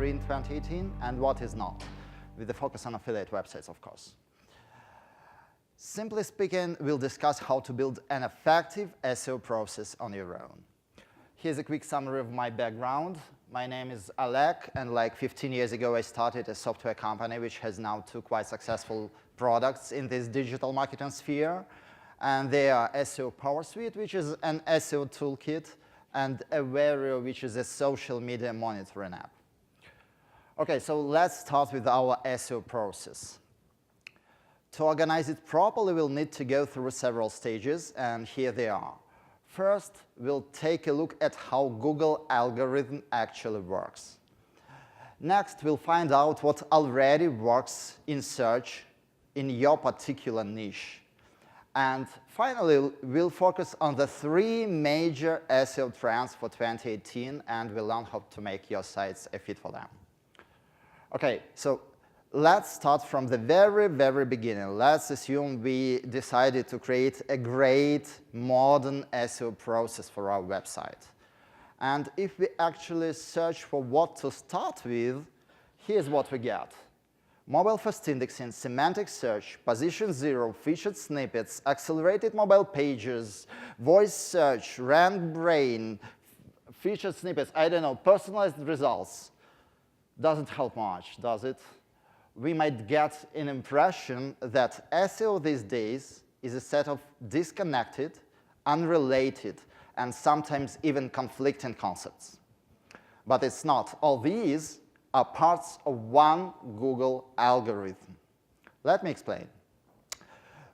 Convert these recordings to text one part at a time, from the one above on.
free in 2018 and what is not, with the focus on affiliate websites, of course. Simply speaking, we'll discuss how to build an effective SEO process on your own. Here's a quick summary of my background. My name is Aleh, and like 15 years ago, I started a software company which has now two quite successful products in this digital marketing sphere. And they are SEO PowerSuite, which is an SEO toolkit, and Averio, which is a social media monitoring app. OK, so let's start with our SEO process. To organize it properly, we'll need to go through several stages, and here they are. First, we'll take a look at how Google algorithm actually works. Next, we'll find out what already works in search in your particular niche. And finally, we'll focus on the three major SEO trends for 2018, and we'll learn how to make your sites a fit for them. OK, so let's start from the very, very beginning. Let's assume we decided to create a great modern SEO process for our website. And if we actually search for what to start with, here's what we get. Mobile-first indexing, semantic search, position zero, featured snippets, accelerated mobile pages, voice search, rank brain, featured snippets, I don't know, personalized results. Doesn't help much, does it? We might get an impression that SEO these days is a set of disconnected, unrelated, and sometimes even conflicting concepts. But it's not. All these are parts of one Google algorithm. Let me explain.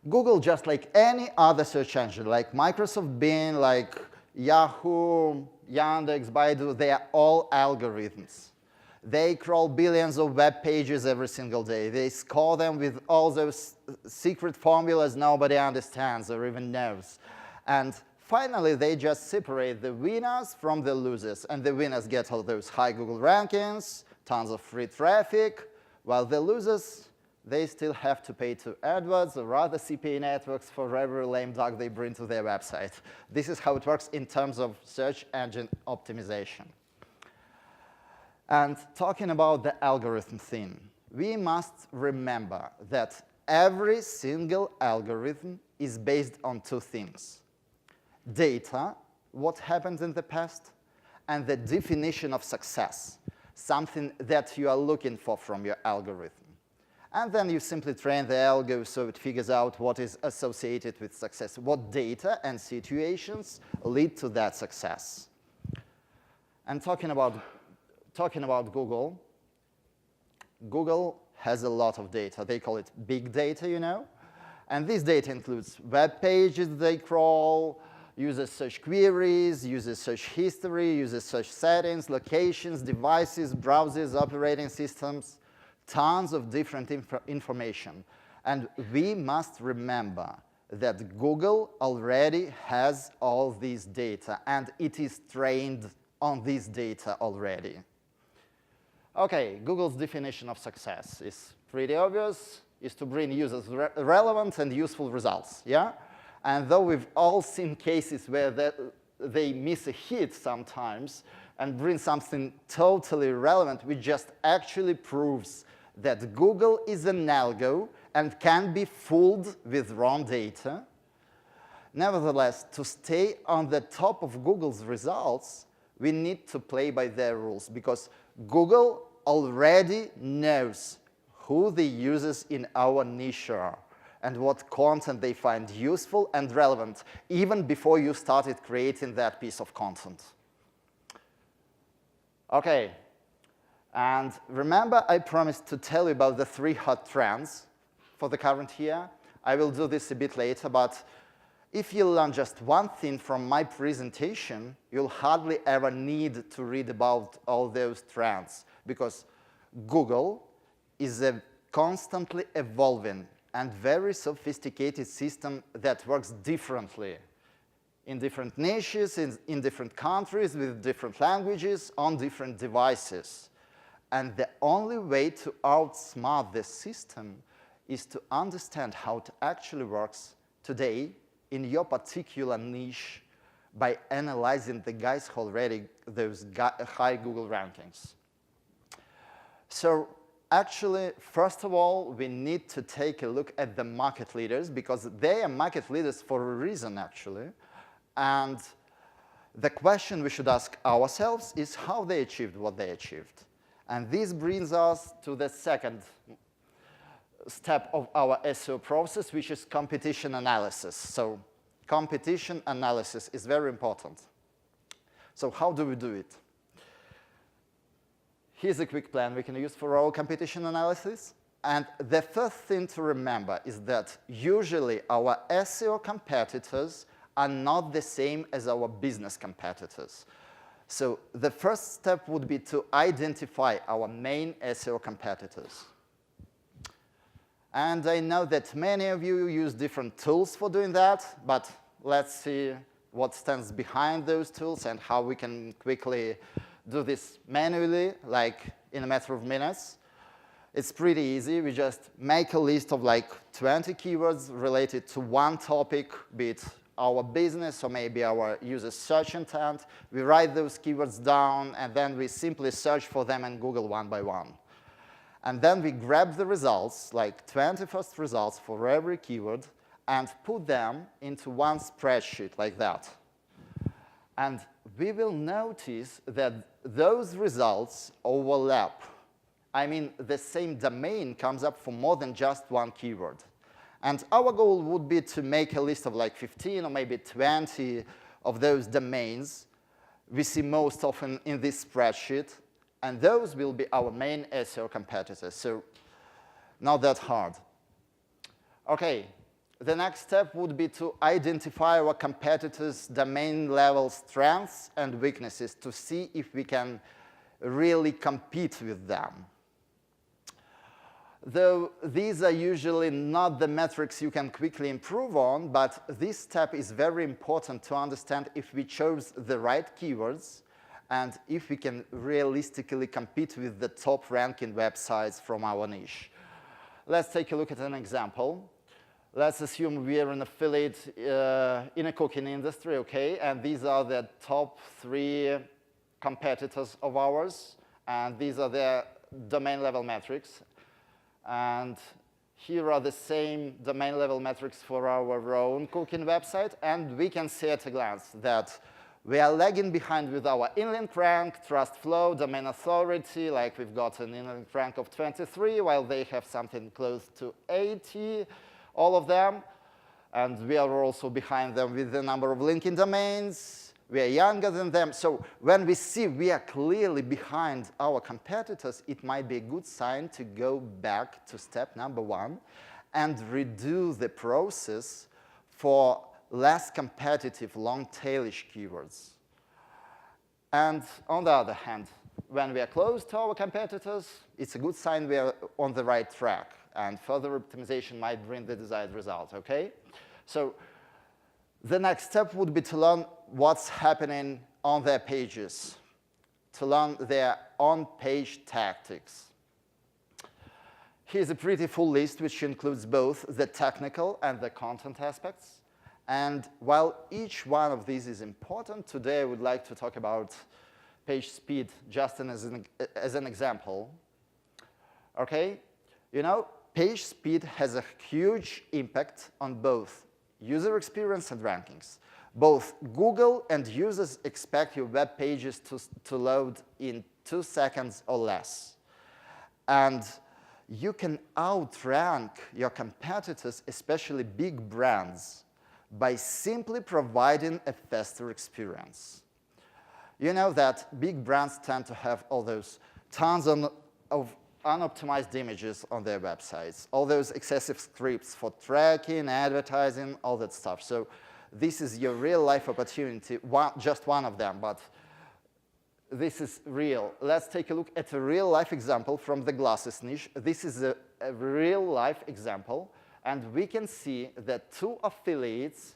Google, just like any other search engine, like Microsoft Bing, like Yahoo, Yandex, Baidu, they are all algorithms. They crawl billions of web pages every single day. They score them with all those secret formulas nobody understands or even knows. And finally, they just separate the winners from the losers. And the winners get all those high Google rankings, tons of free traffic, while the losers, they still have to pay to AdWords or other CPA networks for every lame duck they bring to their website. This is how it works in terms of search engine optimization. And talking about the algorithm thing, we must remember that every single algorithm is based on two things: data, what happened in the past, and the definition of success, something that you are looking for from your algorithm. And then you simply train the algo so it figures out what is associated with success, what data and situations lead to that success. And talking about Google, Google has a lot of data. They call it big data, you know. And this data includes web pages they crawl, user search queries, user search history, user search settings, locations, devices, browsers, operating systems, tons of different information. And we must remember that Google already has all this data, and it is trained on this data already. OK, Google's definition of success is pretty obvious, is to bring users relevant and useful results, yeah? And though we've all seen cases where they miss a hit sometimes and bring something totally irrelevant, which just actually proves that Google is an algo and can be fooled with wrong data. Nevertheless, to stay on the top of Google's results, we need to play by their rules, because Google already knows who the users in our niche are and what content they find useful and relevant, even before you started creating that piece of content. OK, and remember I promised to tell you about the three hot trends for the current year. I will do this a bit later, but if you learn just one thing from my presentation, you'll hardly ever need to read about all those trends, because Google is a constantly evolving and very sophisticated system that works differently in different niches, in different countries, with different languages, on different devices. And the only way to outsmart this system is to understand how it actually works today in your particular niche by analyzing the guys who already those high Google rankings. So actually, first of all, we need to take a look at the market leaders because they are market leaders for a reason, actually. And the question we should ask ourselves is how they achieved what they achieved. And this brings us to the second step of our SEO process, which is competition analysis. So competition analysis is very important. So how do we do it? Here's a quick plan we can use for our competition analysis. And the first thing to remember is that usually our SEO competitors are not the same as our business competitors. So the first step would be to identify our main SEO competitors. And I know that many of you use different tools for doing that, but let's see what stands behind those tools and how we can quickly do this manually, like in a matter of minutes. It's pretty easy. We just make a list of like 20 keywords related to one topic, be it our business or maybe our user search intent. We write those keywords down, and then we simply search for them in Google one by one. And then we grab the results, like 20 first results for every keyword, and put them into one spreadsheet like that. And we will notice that those results overlap. I mean, the same domain comes up for more than just one keyword. And our goal would be to make a list of like 15 or maybe 20 of those domains we see most often in this spreadsheet. And those will be our main SEO competitors. So not that hard. OK, the next step would be to identify our competitors' domain level strengths and weaknesses to see if we can really compete with them. Though these are usually not the metrics you can quickly improve on, but this step is very important to understand if we chose the right keywords and if we can realistically compete with the top ranking websites from our niche. Let's take a look at an example. Let's assume we are an affiliate in a cooking industry, OK? And these are the top 3 competitors of ours. And these are their domain level metrics. And here are the same domain level metrics for our own cooking website. And we can see at a glance that we are lagging behind with our inlink rank, trust flow, domain authority. Like we've got an inlink rank of 23, while they have something close to 80, all of them. And we are also behind them with the number of linking domains. We are younger than them. So when we see we are clearly behind our competitors, it might be a good sign to go back to step number 1 and redo the process for less competitive, long-tailish keywords. And on the other hand, when we are close to our competitors, it's a good sign we are on the right track. And further optimization might bring the desired result, OK? So the next step would be to learn what's happening on their pages, to learn their on-page tactics. Here's a pretty full list, which includes both the technical and the content aspects. And while each one of these is important, today I would like to talk about page speed just as an example. OK? You know, page speed has a huge impact on both user experience and rankings. Both Google and users expect your web pages to load in 2 seconds or less. And you can outrank your competitors, especially big brands, by simply providing a faster experience. You know that big brands tend to have all those tons of unoptimized images on their websites, all those excessive scripts for tracking, advertising, all that stuff. So this is your real-life opportunity, just one of them, but this is real. Let's take a look at a real-life example from the glasses niche. This is a real-life example, and we can see that 2 affiliates,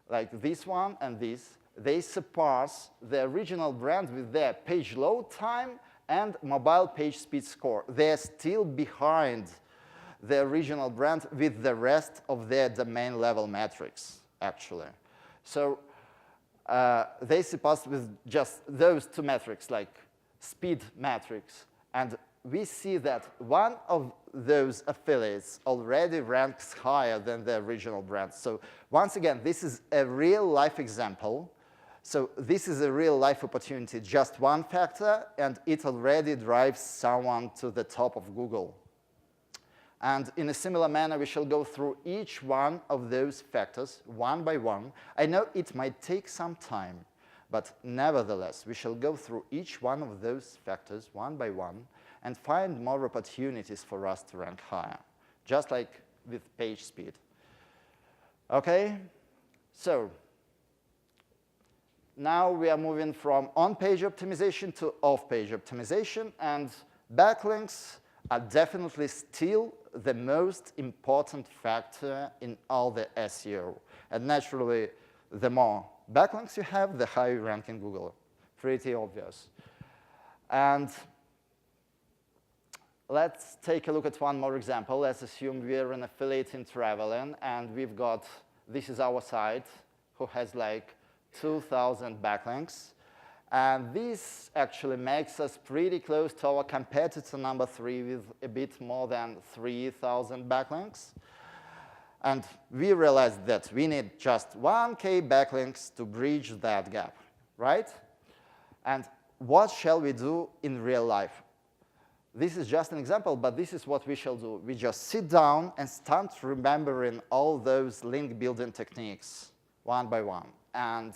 like this one and this, they surpass the original brand with their page load time and mobile page speed score. They're still behind the original brand with the rest of their domain level metrics, actually. So they surpassed with just those 2 metrics, like speed metrics and we see that one of those affiliates already ranks higher than the original brand. So once again, this is a real-life example. So this is a real-life opportunity, just one factor, and it already drives someone to the top of Google. And in a similar manner, we shall go through each one of those factors one by one. I know it might take some time, but nevertheless, we shall go through each one of those factors one by one and find more opportunities for us to rank higher, just like with page speed. Okay? So now we are moving from on-page optimization to off-page optimization, and backlinks are definitely still the most important factor in all the SEO. And naturally, the more backlinks you have, the higher you rank in Google. Pretty obvious. And let's take a look at one more example. Let's assume we're an affiliate in traveling, and we've got, this is our site, who has like 2,000 backlinks. And this actually makes us pretty close to our competitor number 3 with a bit more than 3,000 backlinks. And we realized that we need just 1K backlinks to bridge that gap, right? And what shall we do in real life? This is just an example, but this is what we shall do. We just sit down and start remembering all those link building techniques one by one. And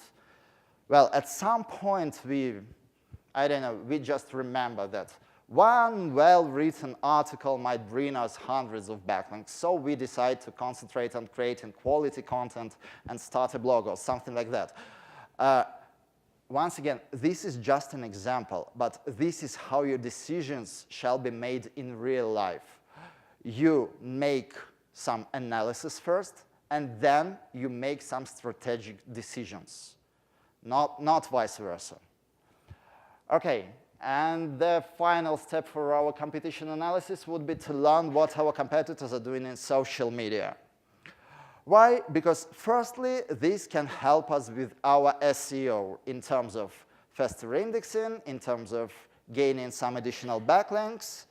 well, at some point, we just remember that one well-written article might bring us hundreds of backlinks. So we decide to concentrate on creating quality content and start a blog or something like that. Once again, this is just an example, but this is how your decisions shall be made in real life. You make some analysis first, and then you make some strategic decisions. Not vice versa. Okay, and the final step for our competition analysis would be to learn what our competitors are doing in social media. Why? Because firstly, this can help us with our SEO in terms of faster indexing, in terms of gaining some additional backlinks.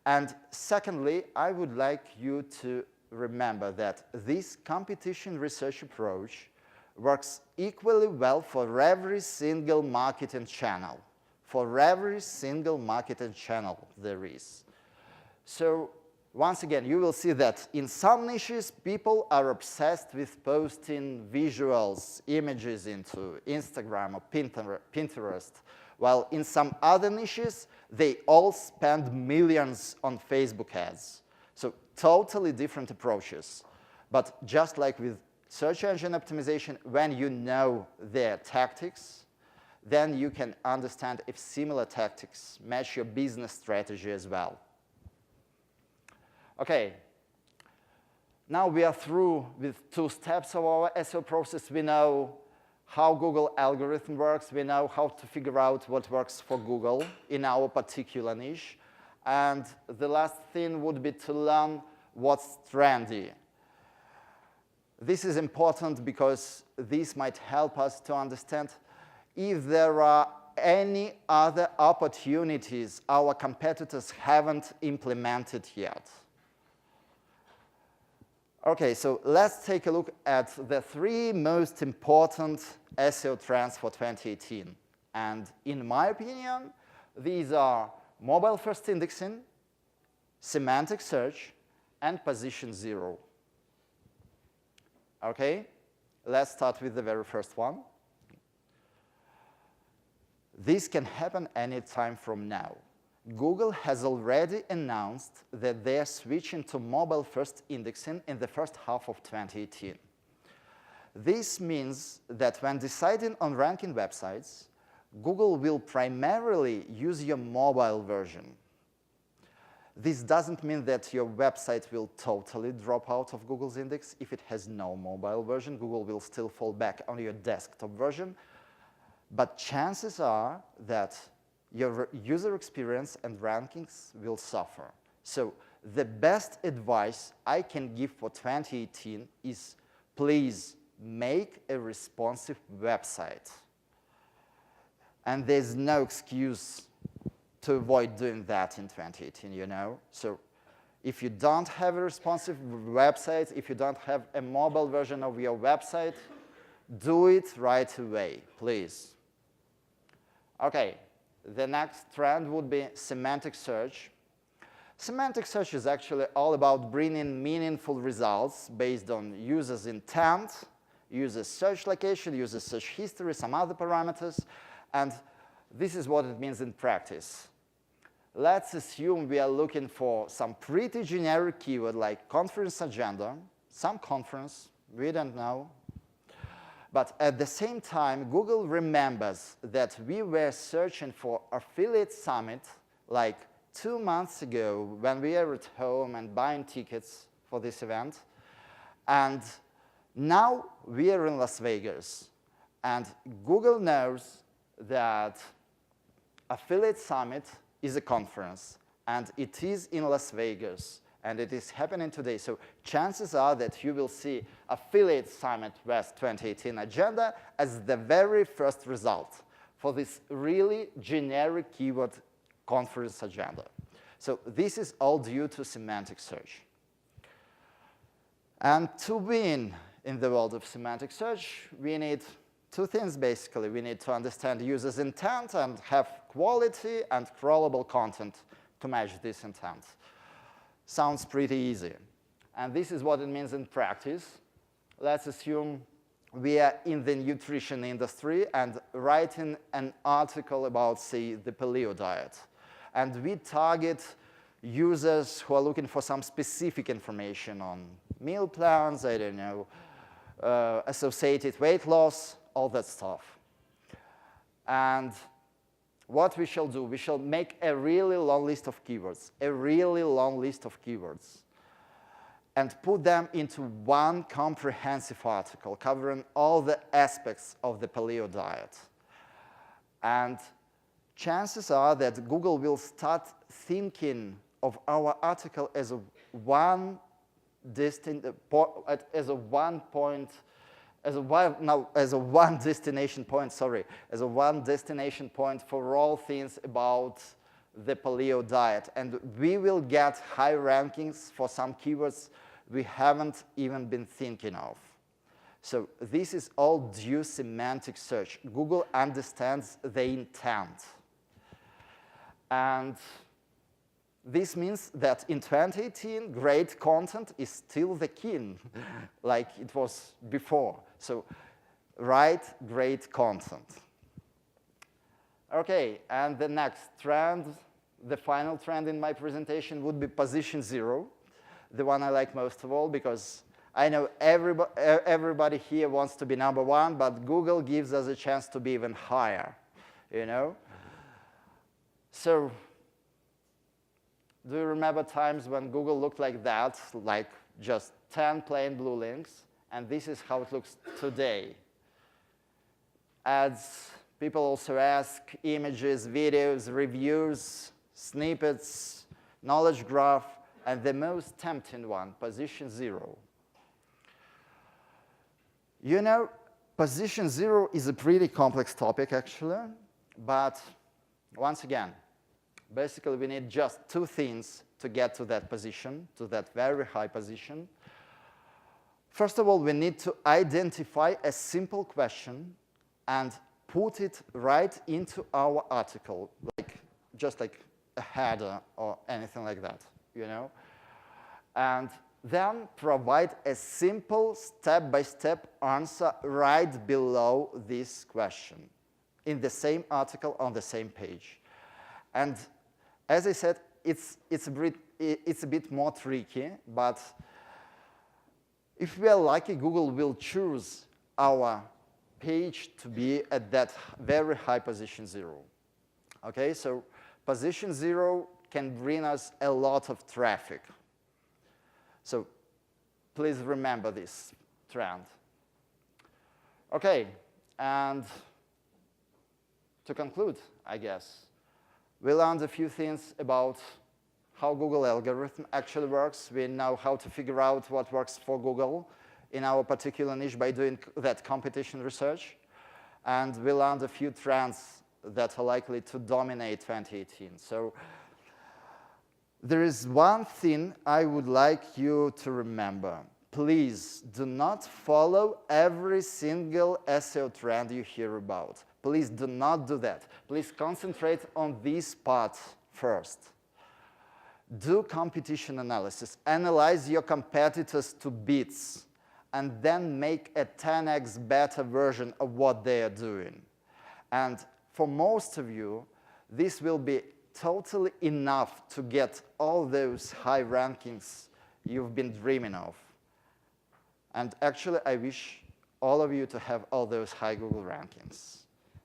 And secondly, I would like you to remember that this competition research approach works equally well for every single marketing channel. For every single marketing channel there is. So once again, you will see that in some niches, people are obsessed with posting visuals, images into Instagram or Pinterest, while in some other niches, they all spend millions on Facebook ads. So totally different approaches. But just like with search engine optimization, when you know their tactics, then you can understand if similar tactics match your business strategy as well. Okay, now we are through with 2 steps of our SEO process. We know how Google algorithm works. We know how to figure out what works for Google in our particular niche. And the last thing would be to learn what's trendy. This is important because this might help us to understand if there are any other opportunities our competitors haven't implemented yet. Okay, so let's take a look at the 3 most important SEO trends for 2018. And in my opinion, these are mobile-first indexing, semantic search, and position zero. Okay, let's start with the very first one. This can happen any time from now. Google has already announced that they are switching to mobile-first indexing in the first half of 2018. This means that when deciding on ranking websites, Google will primarily use your mobile version. This doesn't mean that your website will totally drop out of Google's index. If it has no mobile version, Google will still fall back on your desktop version. But chances are that your user experience and rankings will suffer. So the best advice I can give for 2018 is please make a responsive website. And there's no excuse to avoid doing that in 2018, you know? So if you don't have a responsive website, if you don't have a mobile version of your website, do it right away, please. OK, the next trend would be semantic search. Semantic search is actually all about bringing meaningful results based on users' intent, users' search location, users' search history, some other parameters. And this is what it means in practice. Let's assume we are looking for some pretty generic keyword like conference agenda, some conference, we don't know. But at the same time, Google remembers that we were searching for affiliate summit like 2 months ago when we were at home and buying tickets for this event. And now we are in Las Vegas. And Google knows that affiliate summit is a conference, and it is in Las Vegas, and it is happening today. So chances are that you will see Affiliate Summit West 2018 agenda as the very first result for this really generic keyword conference agenda. So this is all due to semantic search. And to win in the world of semantic search, we need 2 things, basically. We need to understand users' intent and have quality and crawlable content to match this intent. Sounds pretty easy. And this is what it means in practice. Let's assume we are in the nutrition industry and writing an article about, say, the paleo diet. And we target users who are looking for some specific information on meal plans, I don't know, associated weight loss, all that stuff. And what we shall do, we shall make a really long list of keywords, and put them into one comprehensive article covering all the aspects of the paleo diet. And chances are that Google will start thinking of our article as a one destination point for all things about the paleo diet. And we will get high rankings for some keywords we haven't even been thinking of. So this is all due semantic search. Google understands the intent. And this means that in 2018, great content is still the king, like it was before. So write great content. OK, and the next trend, the final trend in my presentation would be position 0, the one I like most of all, because I know everybody here wants to be #1, but Google gives us a chance to be even higher, you know? So do you remember times when Google looked like that, like just 10 plain blue links? And this is how it looks today. Ads, people also ask, images, videos, reviews, snippets, knowledge graph, and the most tempting one, position 0. You know, position 0 is a pretty complex topic, actually. But once again, basically, we need just 2 things to get to that position, to that very high position. First of all, we need to identify a simple question and put it right into our article, just like a header or anything like that, you know? And then provide a simple step-by-step answer right below this question in the same article on the same page. And as I said, it's a bit more tricky, but if we are lucky, Google will choose our page to be at that very high position 0. OK, so position 0 can bring us a lot of traffic. So please remember this trend. OK, and to conclude, I guess, we learned a few things about how Google algorithm actually works. We know how to figure out what works for Google in our particular niche by doing that competition research. And we learned a few trends that are likely to dominate 2018. So there is one thing I would like you to remember. Please do not follow every single SEO trend you hear about. Please do not do that. Please concentrate on this part first. Do competition analysis. Analyze your competitors to bits, and then make a 10x better version of what they are doing. And for most of you, this will be totally enough to get all those high rankings you've been dreaming of. And actually, I wish all of you to have all those high Google rankings.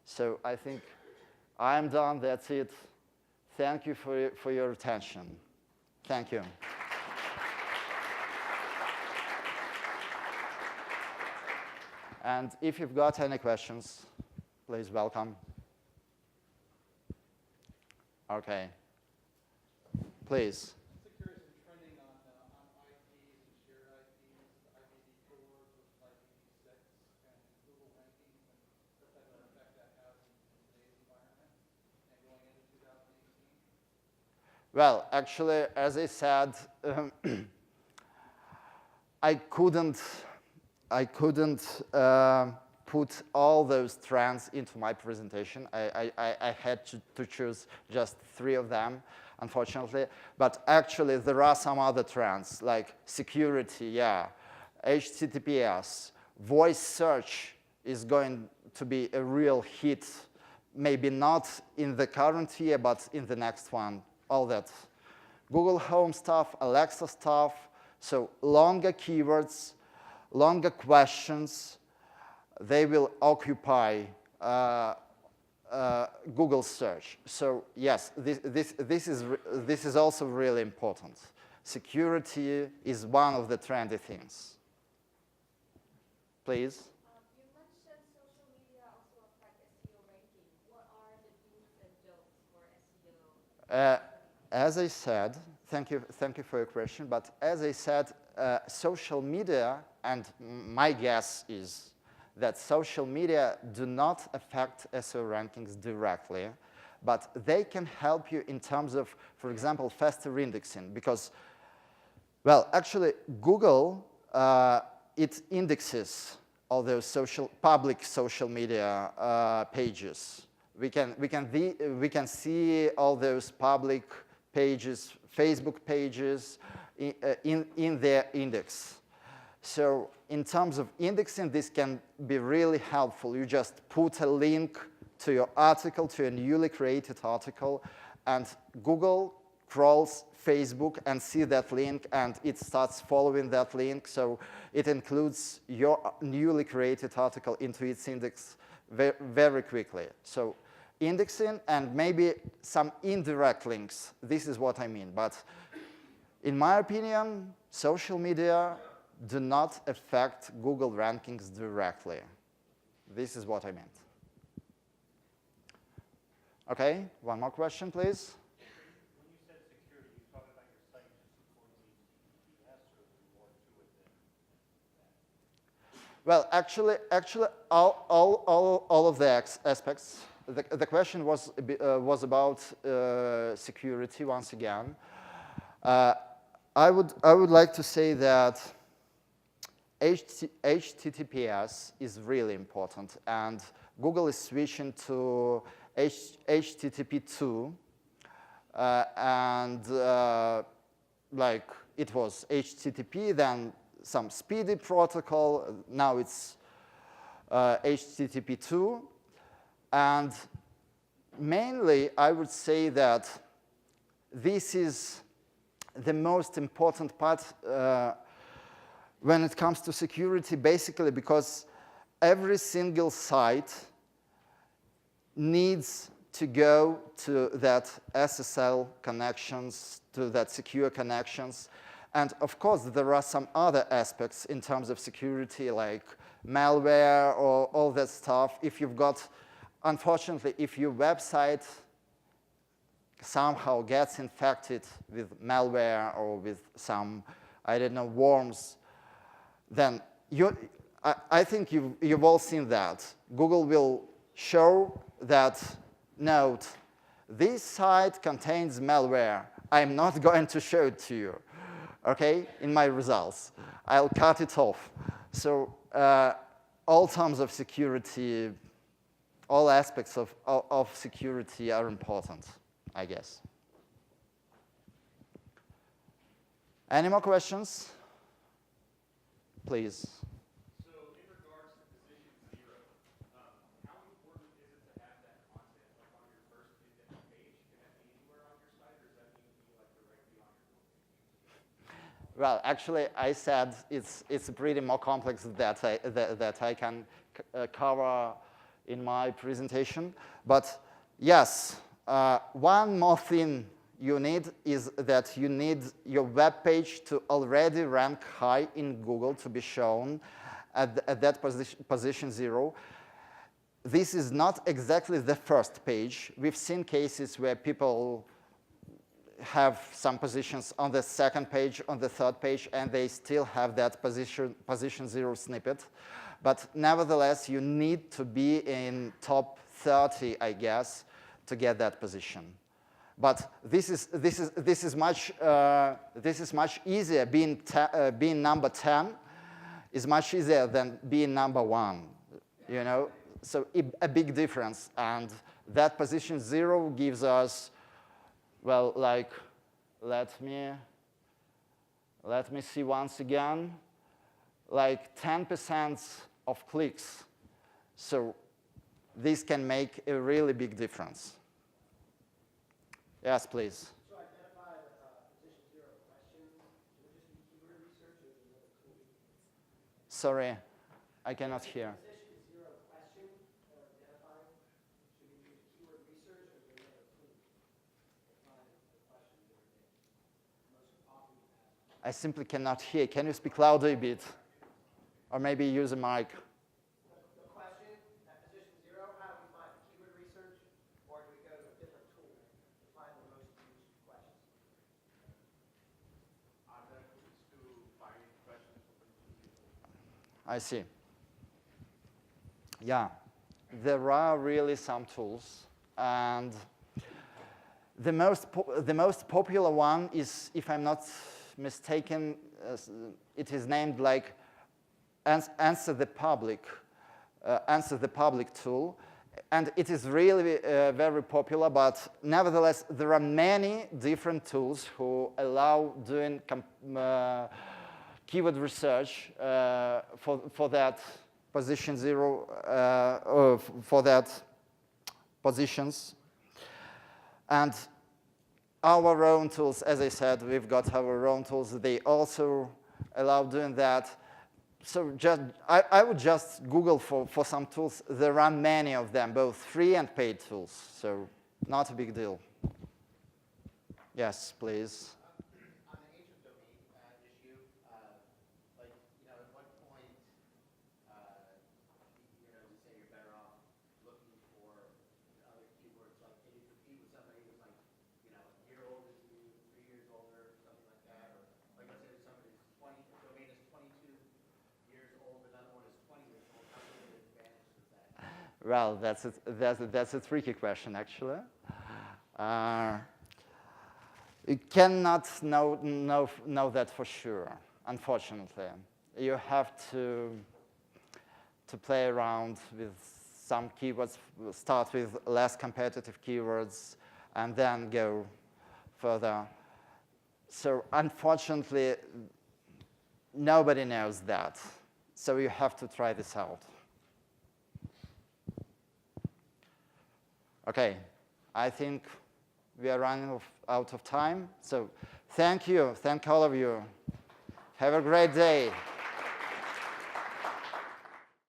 So I think I'm done. That's it. Thank you for your attention. Thank you. And if you've got any questions, please welcome. OK. Please. Well, actually, as I said, I couldn't put all those trends into my presentation. I had to choose just 3 of them, unfortunately. But actually, there are some other trends, like security, yeah, HTTPS, voice search is going to be a real hit, maybe not in the current year, but in the next one. All that. Google Home stuff, Alexa stuff, so longer keywords, longer questions, they will occupy Google search. So yes, this is also really important. Security is one of the trendy things. Please. You mentioned social media also affect SEO ranking. What are the do's and don'ts for SEO? As I said, thank you for your question, but as I said, social media, and my guess is that social media do not affect SEO rankings directly, but they can help you in terms of, for example, faster indexing, because, well, actually, Google, it indexes all those public social media pages. We can see all those public pages, Facebook pages in their index. So in terms of indexing, this can be really helpful. You just put a link to your article, to a newly created article, and Google crawls Facebook and see that link, and it starts following that link. So it includes your newly created article into its index very quickly. So indexing and maybe some indirect links. This is what I mean. But in my opinion, social media do not affect Google rankings directly. This is what I meant. OK, one more question, please. When you said security, you talked about your site just supporting HTTPS, or is there more to it than that? Well, actually, all of the aspects. The question was about security once again. I would like to say that HTTPS is really important, and Google is switching to HTTP2, and like it was HTTP, then some speedy protocol. Now it's HTTP2. And mainly, I would say that this is the most important part when it comes to security, basically because every single site needs to go to that SSL connections, to that secure connections. And of course, there are some other aspects in terms of security, like malware or all that stuff. If you've got Unfortunately, if your website somehow gets infected with malware or with some, I don't know, worms, then I think you've all seen that. Google will show that note, this site contains malware. I'm not going to show it to you, okay, in my results. I'll cut it off. So all terms of security, all aspects of security are important, I guess. Any more questions? Please. So in regards to position 0, how important is it to have that content like on your first index page? Can that be anywhere on your site, or does that need to be like directly on your homepage? Well, actually, I said it's pretty more complex that I can cover in my presentation. But yes, one more thing you need is that you need your web page to already rank high in Google to be shown at that position 0. This is not exactly the first page. We've seen cases where people have some positions on the second page, on the third page, and they still have that position 0 snippet. But nevertheless, you need to be in top 30, I guess, to get that position. But this is much easier. Being number 10 is much easier than being number 1. You know, so a big difference. And that position 0 gives us, well, like, let me see once again, like 10% of clicks. So this can make a really big difference. Yes, please. To identify position 0 questions, should it just be keyword research or is it another tool? Sorry, I cannot hear. Position 0 question identified, should we use keyword research or is it another tool to find the questions that are most often asked? I simply cannot hear. Can you speak louder a bit? Or maybe use a mic. The question at position 0, how do we find keyword research or do we go to a different tool to find the most used questions? Are there tools to find questions for people? I see. Yeah, there are really some tools. And the most popular one is, if I'm not mistaken, it is named like Answer the Public tool. And it is really very popular, but nevertheless, there are many different tools who allow doing keyword research for that position 0, or for that positions. And our own tools, as I said, we've got our own tools. They also allow doing that. So I would just Google for some tools. There are many of them, both free and paid tools. So not a big deal. Yes, please. On the ancient domain issue, like, at what point, you say you're better off looking for other keywords, like, can you compete with somebody who's like, a year older than you, 3 years older, something like that, or like, let's say somebody's 20, the domain is 22 years old, another one is 20 years old. How many advantages is that? Well, that's a tricky question, actually. You cannot know that for sure, unfortunately. You have to play around with some keywords, start with less competitive keywords, and then go further. So unfortunately, nobody knows that. So you have to try this out. Okay, I think we are running out of time. So thank you. Thank all of you. Have a great day.